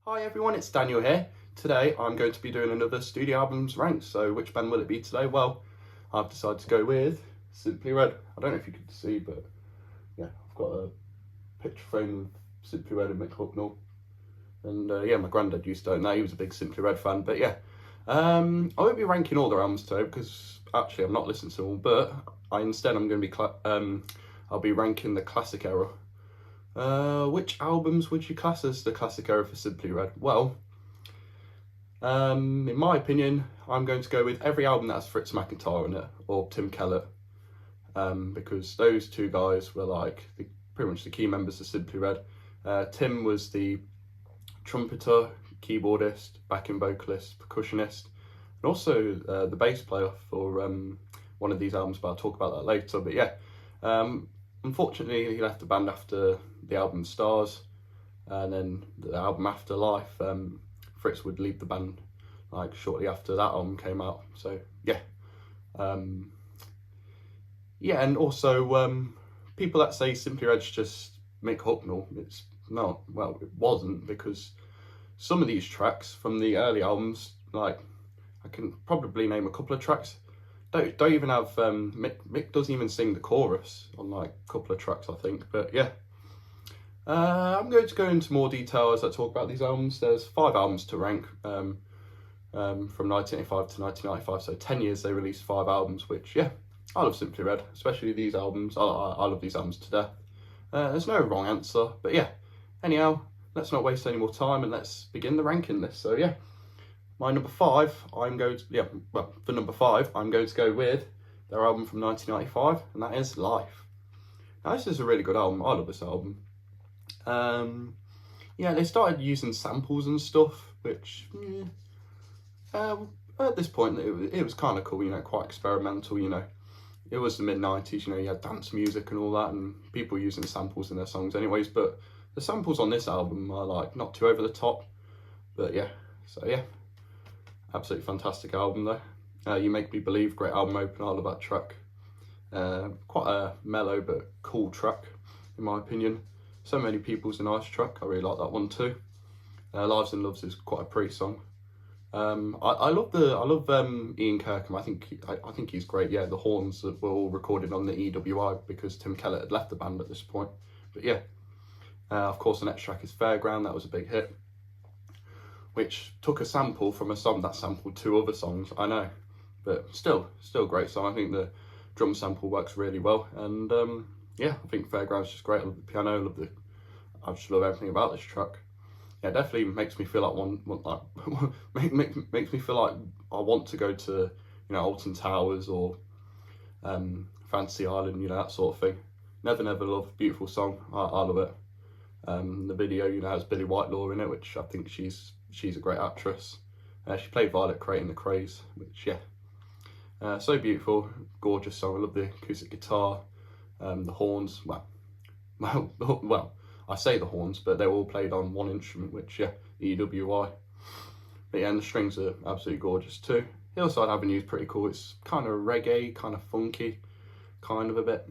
Hi everyone, it's Daniel here. Today I'm going to be doing another studio albums rank. So which band will it be today? Well, I've decided to go with Simply Red. I don't know if you can see, but yeah, I've got a picture frame of Simply Red and Mick Hucknall. And yeah, my granddad used to own that. He was a big Simply Red fan. But yeah, I won't be ranking all their albums today because actually I'm not listening to them all. But instead I'm going to be I'll be ranking the classic era. Which albums would you class as the classic era for Simply Red? Well, in my opinion, I'm going to go with every album that has Fritz McIntyre in it, or Tim Kellett, because those two guys were like pretty much the key members of Simply Red. Tim was the trumpeter, keyboardist, backing vocalist, percussionist, and also the bass player for one of these albums, but I'll talk about that later. But yeah, unfortunately, he left the band after the album Stars, and then the album Afterlife. Fritz would leave the band like shortly after that album came out. So yeah, yeah, and also people that say Simply Red's just Mick Hucknall, it's not. Well, it wasn't, because some of these tracks from the early albums, like I can probably name a couple of tracks. Don't even have Mick doesn't even sing the chorus on like a couple of tracks, I think. But yeah, I'm going to go into more detail as I talk about these albums. There's 5 albums to rank from 1985 to 1995, so 10 years they released 5 albums, which yeah, I love Simply Red, especially these albums. I love these albums to death. There's no wrong answer, but yeah, anyhow, let's not waste any more time and let's begin the ranking list. So yeah, my number 5, for number 5, I'm going to go with their album from 1995, and that is Life. Now, this is a really good album. I love this album. Yeah, they started using samples and stuff, which at this point it was kind of cool, you know, quite experimental, you know. It was the mid-90s, you know, you had dance music and all that, and people using samples in their songs anyways, but the samples on this album are like not too over the top, but yeah, so yeah, absolutely fantastic album though. You Make Me Believe, great album opener, I love that track. Quite a mellow but cool track in my opinion. So Many People's a nice track, I really like that one too. Lives and Loves is quite a pretty song. I love Ian Kirkham. I think he's great. Yeah, the horns that were all recorded on the EWI because Tim Kellett had left the band at this point. But yeah, of course the next track is Fairground. That was a big hit, which took a sample from a song that sampled 2 other songs. I know, but still great song. I think the drum sample works really well, and yeah, I think Fairground's just great. I love the piano. I just love everything about this track. Yeah, definitely makes me feel makes me feel like I want to go to, you know, Alton Towers or Fantasy Island, you know, that sort of thing. Never Never Love, beautiful song. I love it. The video, you know, has Billy Whitelaw in it, which I think she's a great actress. She played Violet Crate in The Craze, which yeah, so beautiful, gorgeous song. I love the acoustic guitar, the horns. Well, I say the horns, but they're all played on one instrument, which yeah, EWI. But yeah, and the strings are absolutely gorgeous too. Hillside Avenue is pretty cool. It's kind of reggae, kind of funky, kind of a bit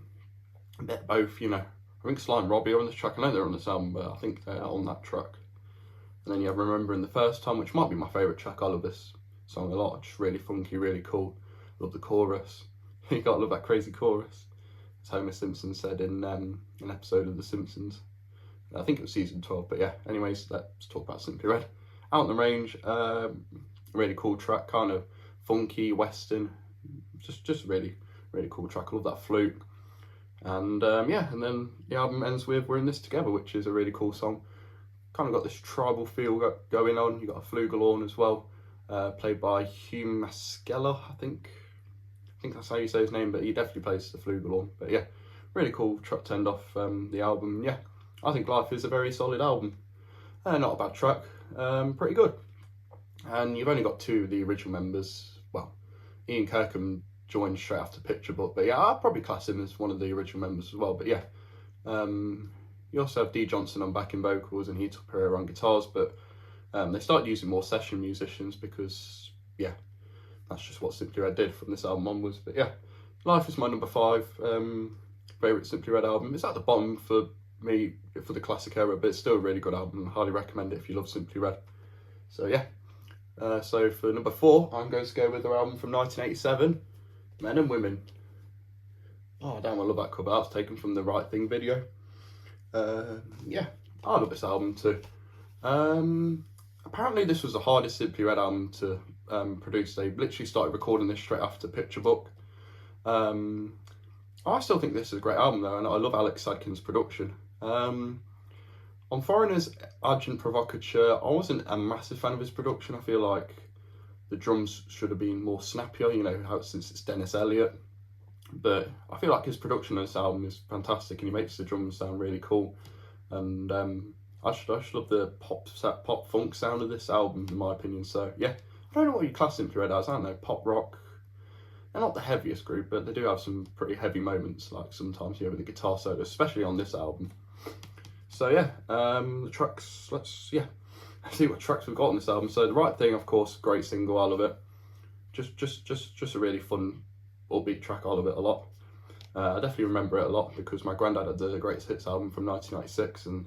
both, you know. I think Sly and Robbie are on this track. I know they're on this album, but I think they're on that track. And then you have Remembering the First Time, which might be my favourite track. I love this song a lot. It's really funky, really cool. Love the chorus. You gotta love that crazy chorus. As Homer Simpson said in an episode of The Simpsons. I think it was season 12, but yeah. Anyways, let's talk about Simply Red. Out in the Range, really cool track, kind of funky, western. Just really cool track. I love that flute. And yeah, and then the album ends with We're in This Together, which is a really cool song. Kind of got this tribal feel going on. You got a flugelhorn as well, played by Hugh Maskell, I think that's how you say his name, but he definitely plays the flugelhorn. But yeah, really cool track to end off the album. Yeah, I think Life is a very solid album. Not a bad track, pretty good. And you've only got 2 of the original members. Well, Ian Kirkham joined straight after Picture Book, but yeah, I'd probably class him as one of the original members as well. But yeah, you also have Dee Johnson on backing vocals, and he took Pereira on guitars, but they started using more session musicians because yeah, that's just what Simply Red did from this album onwards. But yeah, Life is my number 5 favourite Simply Red album. It's at the bottom for me for the classic era, but it's still a really good album. Highly recommend it if you love Simply Red. So yeah, so for number 4, I'm going to go with their album from 1987, Men and Women. Oh damn, I love that cover. That's taken from the Right Thing video. Yeah, I love this album too. Apparently this was the hardest Simply Red album to produce. They literally started recording this straight after Picture Book. I still think this is a great album though, and I love Alex Sadkin's production. On Foreigner's Agent Provocateur, I wasn't a massive fan of his production. I feel like the drums should have been more snappier, you know, since it's Dennis Elliott. But I feel like his production on this album is fantastic, and he makes the drums sound really cool. And I just love the pop funk sound of this album, in my opinion. So yeah, I don't know what you class Simply Red as. I don't know, pop rock. They're not the heaviest group, but they do have some pretty heavy moments, like sometimes, you know, with the guitar solo, especially on this album. So yeah, the tracks, let's see what tracks we've got on this album. So The Right Thing, of course, great single, I love it. Just a really fun, upbeat track, I love it a lot. I definitely remember it a lot because my granddad had the Greatest Hits album from 1996, and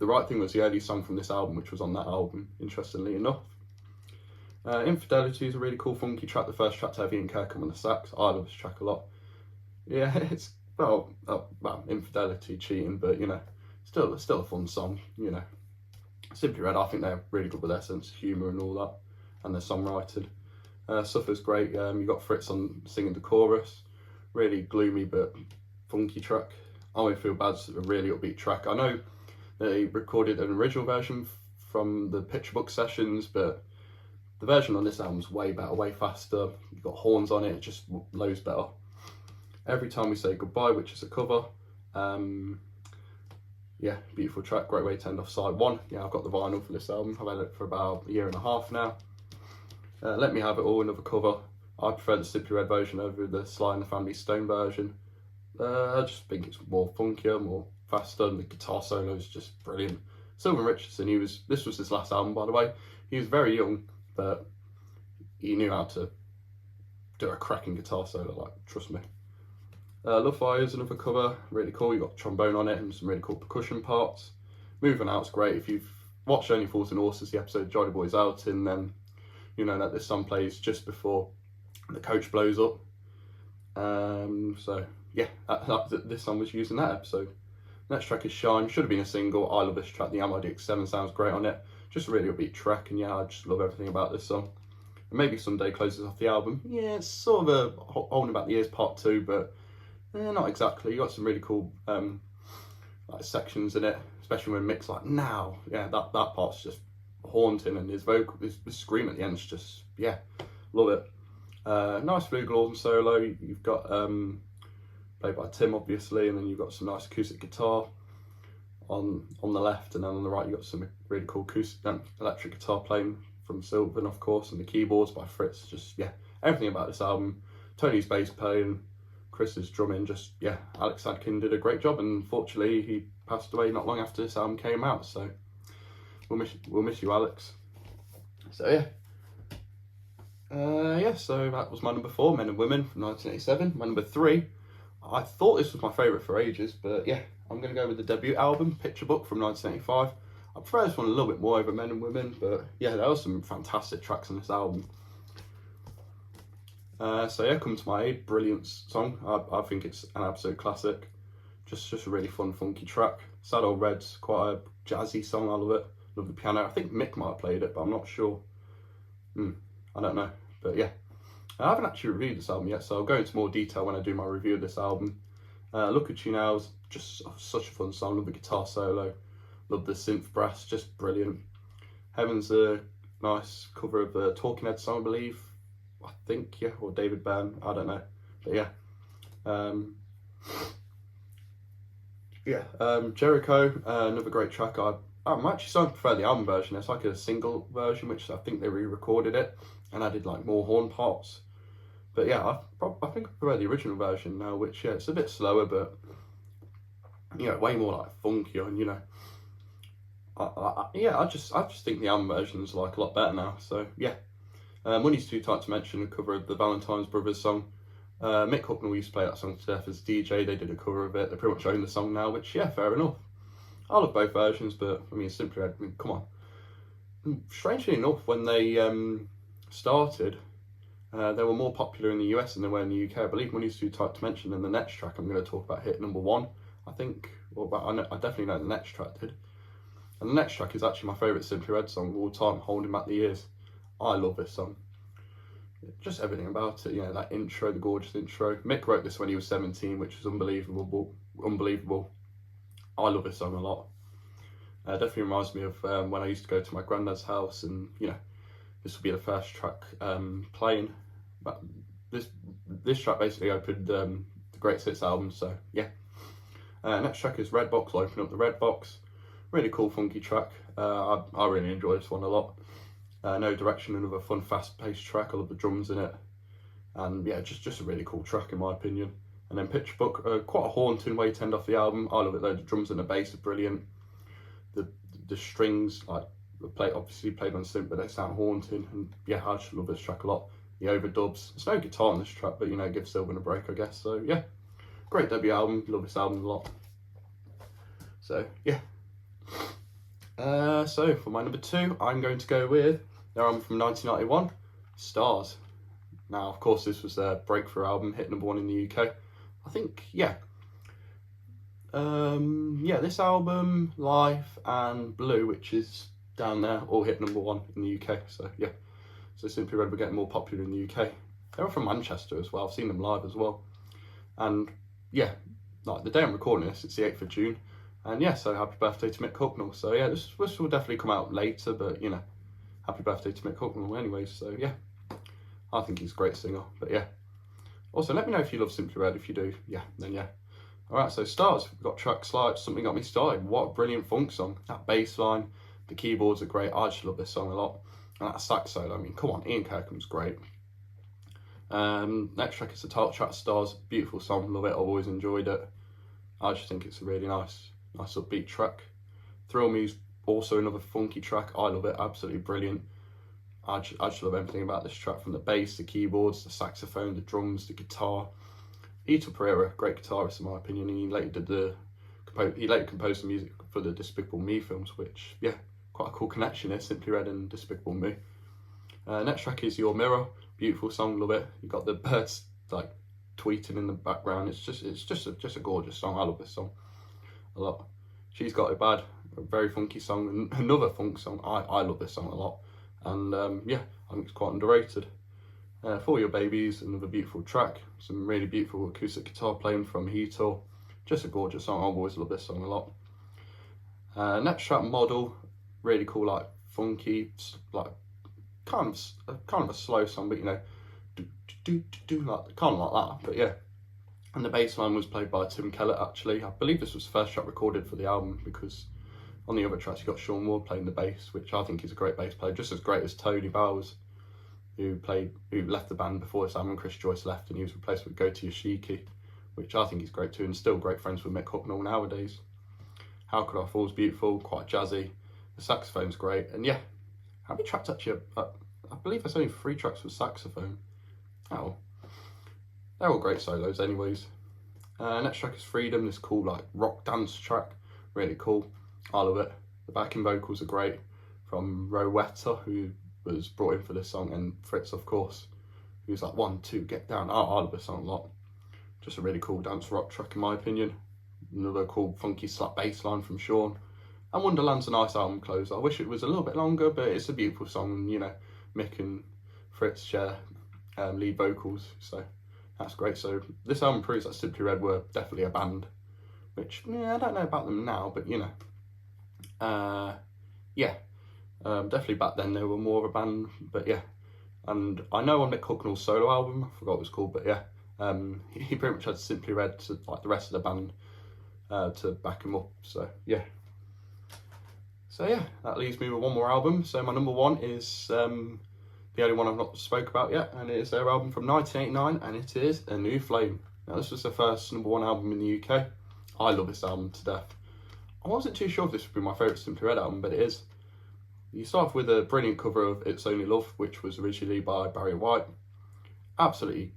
The Right Thing was the only song from this album which was on that album, interestingly enough. Infidelity is a really cool funky track, the first track to have Ian Kirkham on the sax. I love this track a lot. Yeah, it's, well, infidelity, cheating, but you know, still a fun song, you know. Simply Red, I think they're really good with their sense of humour and all that, and their songwriting. Suffer's great. You got Fritz on singing the chorus, really gloomy but funky track. I Won't Feel Bad's a really upbeat track. I know they recorded an original version from the Picture Book sessions, but the version on this album's way better, way faster. You've got horns on it, just loads better. Every Time We Say Goodbye, which is a cover. Yeah, beautiful track, great way to end off side 1. Yeah, I've got the vinyl for this album. I've had it for about a year and a half now. Let Me Have It All, another cover. I prefer the Simply Red version over the Sly and the Family Stone version. I just think it's more funkier, more faster, and the guitar solo is just brilliant. Sylvan Richardson, this was his last album, by the way. He was very young, but he knew how to do a cracking guitar solo, like, trust me. Love Fire is another cover, really cool. You got trombone on it and some really cool percussion parts. Moving Out's great. If you've watched Only Fools and Horses, the episode Jolly Boys Outing, then you know that this song plays just before the coach blows up. So yeah, this song was used in that episode. Next track is Shine. Should have been a single. I love this track. The MIDX7 sounds great on it. Just a really upbeat track, and yeah, I just love everything about this song. And Maybe Someday closes off the album. Yeah, it's sort of a Holding Back the Years part 2, but not exactly. You got some really cool like sections in it, especially when Mick's like, now. Yeah, that part's just haunting, and his scream at the end is just, yeah, love it. Nice flugel solo. You've got played by Tim, obviously, and then you've got some nice acoustic guitar on the left, and then on the right you've got some really cool acoustic electric guitar playing from Sylvan, of course, and the keyboards by Fritz. Just, yeah, everything about this album. Tony's bass playing, Chris's drumming, just, yeah, Alex Sadkin did a great job, and unfortunately he passed away not long after this album came out, so we'll miss you, Alex. So yeah. Yeah, so that was my number 4, Men and Women from 1987. My number 3, I thought this was my favourite for ages, but yeah, I'm going to go with the debut album, Picture Book from 1985. I prefer this one a little bit more over Men and Women, but yeah, there were some fantastic tracks on this album. So yeah, Come to My Aid, brilliant song. I think it's an absolute classic. Just a really fun, funky track. Sad Old Red's quite a jazzy song, I love it. Love the piano. I think Mick might have played it, but I'm not sure. I don't know, but yeah. I haven't actually reviewed this album yet, so I'll go into more detail when I do my review of this album. Look At You Now is just such a fun song. Love the guitar solo. Love the synth brass, just brilliant. Heaven's a nice cover of a Talking Heads song, I believe. I think, yeah, or David Byrne, I don't know. But yeah. Jericho, another great track. I'm actually starting to prefer the album version. It's like a single version, which I think they re-recorded it and added like more horn parts. But yeah, I think I prefer the original version now, which, yeah, it's a bit slower, but, you know, way more like funkier, and, you know, I just think the album version is like a lot better now. So yeah. Money's Too Tight to Mention, a cover of the Valentine's Brothers song. Mick Hucknall used to play that song to death as DJ. They did a cover of it. They pretty much own the song now, which, yeah, fair enough. I love both versions, but I mean, Simply Red, I mean, come on. Strangely enough, when they started, they were more popular in the US than they were in the UK. I believe when you do Type Dimension and the next track I'm going to talk about hit number 1, I think, I definitely know the next track did. And the next track is actually my favourite Simply Red song of all time, Holding Back the Years. I love this song. Just everything about it, you know, that intro, the gorgeous intro. Mick wrote this when he was 17, which is unbelievable. I love this song a lot. Definitely reminds me of when I used to go to my granddad's house, and you know, this would be the first track playing. But this track basically opened the Greatest Hits album. So yeah. Next track is Red Box. I'll open up the Red Box. Really cool, funky track. I really enjoy this one a lot. No Direction, another fun, fast-paced track. I love the drums in it, and yeah, just a really cool track in my opinion. And then Picture Book, quite a haunting way to end off the album. I love it though. The drums and the bass are brilliant. The strings, like obviously played on synth, but they sound haunting. And yeah, I just love this track a lot. The overdubs. There's no guitar on this track, but you know, give Sylvan a break, I guess. So yeah, great debut album. Love this album a lot. So yeah. So for my number 2, I'm going to go with their album from 1991, Stars. Now, of course, this was their breakthrough album, hit number 1 in the UK. I think, yeah. This album, Life and Blue, which is down there, all hit number 1 in the UK. So yeah, so Simply Red were getting more popular in the UK. They were from Manchester as well. I've seen them live as well. And yeah, like the day I'm recording this, it's the 8th of June. And yeah, so happy birthday to Mick Hucknall. So yeah, this will definitely come out later, but you know, happy birthday to Mick Hucknall anyways. So yeah, I think he's a great singer. But yeah, also let me know if you love Simply Red. If you do, yeah, then yeah. Alright, so Stars, we've got tracks like Something Got Me Started. What a brilliant funk song. That bass line, the keyboards are great. I just love this song a lot. And that sax solo, I mean, come on, Ian Kirkham's great. Next track is the title track, Stars. Beautiful song, love it, I've always enjoyed it. I just think it's a really nice upbeat track. Thrill Me's also another funky track. I love it, absolutely brilliant. I just love everything about this track, from the bass, the keyboards, the saxophone, the drums, the guitar. Ito Pereira, great guitarist in my opinion. He later composed the music for the Despicable Me films, which yeah, quite a cool connection there, Simply Red and Despicable Me. Next track is Your Mirror, beautiful song, love it. You got the birds like tweeting in the background. It's just a gorgeous song. I love this song a lot. She's Got It Bad, a very funky song, and another funk song. I love this song a lot, and yeah, I think it's quite underrated. For Your Babies, another beautiful track, some really beautiful acoustic guitar playing from Hito. Just a gorgeous song. I've always loved this song a lot. Next track, Model, really cool, like funky, like kind of a slow song, but you know, like kind of like that. But yeah, and the bass line was played by Tim Kellett. Actually, I believe this was the first track recorded for the album, because on the other tracks you got Sean Ward playing the bass, which I think is a great bass player, just as great as Tony Bowers, who left the band before this album. Chris Joyce left and he was replaced with Gota Yoshiki, which I think he's great too, and still great friends with Mick Hucknall nowadays. How Could I Fall's beautiful, quite jazzy. The saxophone's great, and yeah, how many tracks actually? I believe there's only 3 tracks with saxophone. Oh, they're all great solos anyways. Next track is Freedom, this cool like rock dance track, really cool. I love it. The backing vocals are great from Rowetta, who was brought in for this song, and Fritz, of course, who's like 1, 2, get down. I love this song a lot. Just a really cool dance rock track in my opinion. Another cool funky slap bass line from Sean. And Wonderland's a nice album closer. I wish it was a little bit longer, but it's a beautiful song, and you know, Mick and Fritz share lead vocals, so that's great. So this album proves that Simply Red were definitely a band, which yeah, I don't know about them now, but you know, yeah. Definitely back then they were more of a band, but yeah. And I know on Mick Hucknall's solo album, I forgot what it was called, but yeah, he pretty much had Simply Red to like the rest of the band to back him up. So yeah. So yeah, that leaves me with one more album. So my number 1 is the only one I've not spoke about yet, and it is their album from 1989, and it is A New Flame. Now this was their first number 1 album in the UK. I love this album to death. I wasn't too sure if this would be my favourite Simply Red album, but it is. You start off with a brilliant cover of It's Only Love, which was originally by Barry White. Absolutely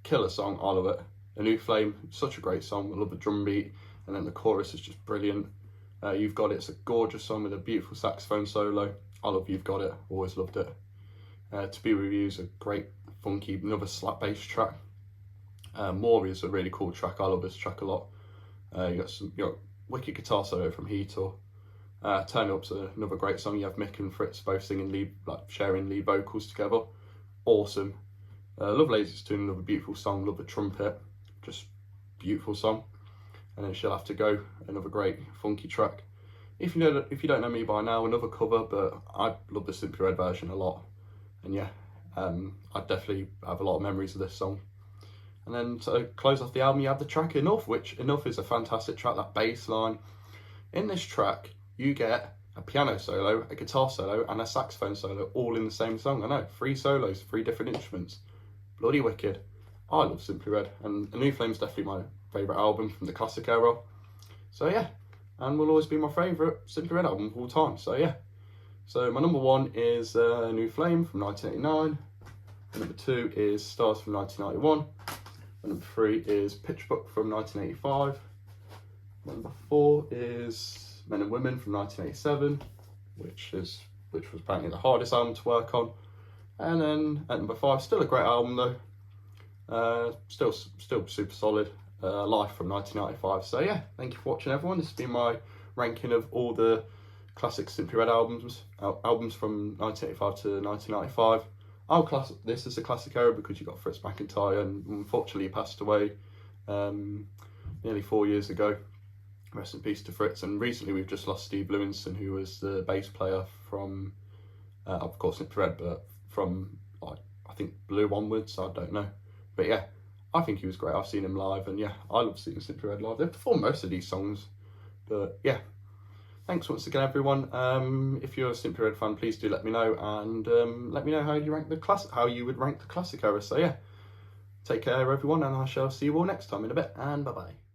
killer song, I love it. A New Flame, such a great song. I love the drum beat, and then the chorus is just brilliant. You've Got It's a gorgeous song with a beautiful saxophone solo. I love You've Got It, always loved it. To Be With You is a great, funky, another slap bass track. More is a really cool track. I love this track a lot. You got wicked guitar solo from Heater. Turn Up's another great song. You have Mick and Fritz both singing lead, sharing lead vocals together. Awesome. Love Lazy's Tune, another beautiful song. Love the trumpet, just beautiful song. And then She'll Have to Go, another great funky track. If you don't know me by now, another cover, but I love the Simply Red version a lot. And yeah, I definitely have a lot of memories of this song. And then to close off the album, you have the track Enough, which Enough is a fantastic track, that bass line. In this track, you get a piano solo, a guitar solo, and a saxophone solo, all in the same song. I know, 3 solos, 3 different instruments. Bloody wicked. I love Simply Red, and A New Flame is definitely my favourite album from the classic era. So yeah, and will always be my favourite Simply Red album of all time. So yeah. So my number 1 is A New Flame from 1989. Number 2 is Stars from 1991. Number 3 is Picture Book from 1985. Number 4 is Men and Women from 1987, which was apparently the hardest album to work on. And then at number 5, still a great album though. Still super solid. Life from 1995. So yeah, thank you for watching, everyone. This has been my ranking of all the classic Simply Red albums from 1985 to 1995. I'll class this as a classic era because you got Fritz McIntyre, and unfortunately he passed away nearly 4 years ago. Rest in peace to Fritz. And recently we've just lost Steve Lewinson, who was the bass player from, of course, Simply Red, but from I think Blue onwards. I don't know, but yeah, I think he was great. I've seen him live, and yeah, I love seeing Simply Red live. They perform most of these songs, but yeah. Thanks once again, everyone. If you're a Simply Red fan, please do let me know, and let me know how you would rank the classic era. So yeah, take care, everyone, and I shall see you all next time in a bit. And bye bye.